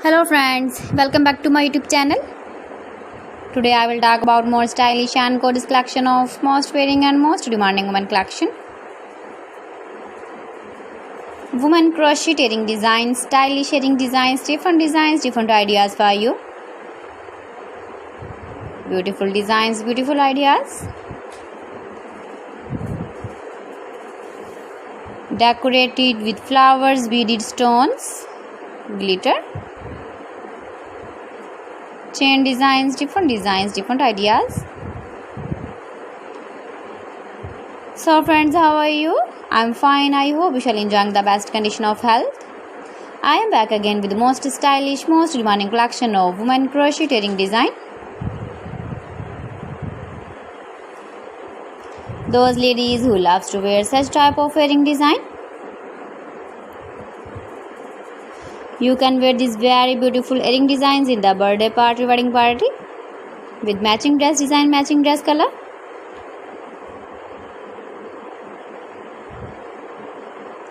Hello friends, welcome back to my YouTube channel. Today I will talk about more stylish and gorgeous collection of most wearing and most demanding women collection. Women crocheting designs, stylish shading designs, different ideas for you. Beautiful designs, beautiful ideas. Decorated with flowers, beaded stones, glitter. Chain designs, different ideas. So friends, how are you? I'm fine. I hope you shall enjoy the best condition of health. I am back again with the most stylish, most demanding collection of women crocheting design. Those ladies who loves to wear such type of wearing design. You can wear these very beautiful earring designs in the birthday party, wedding party with matching dress design, matching dress color.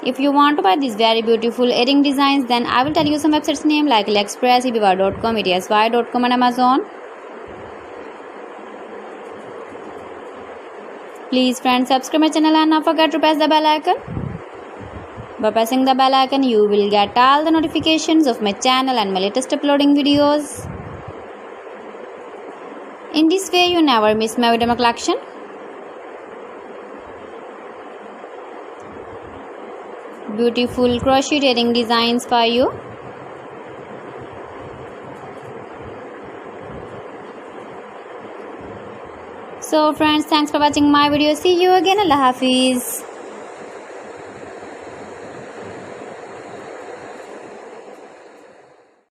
If you want to buy these very beautiful earring designs, then I will tell you some websites name like AliExpress, eBay.com, ETSY.com and Amazon. Please friends, subscribe my channel and not forget to press the bell icon. By pressing the bell icon, you will get all the notifications of my channel and my latest uploading videos. In this way, you never miss my video collection. Beautiful crocheting designs for you. So friends, thanks for watching my video. See you again. Allah Hafiz.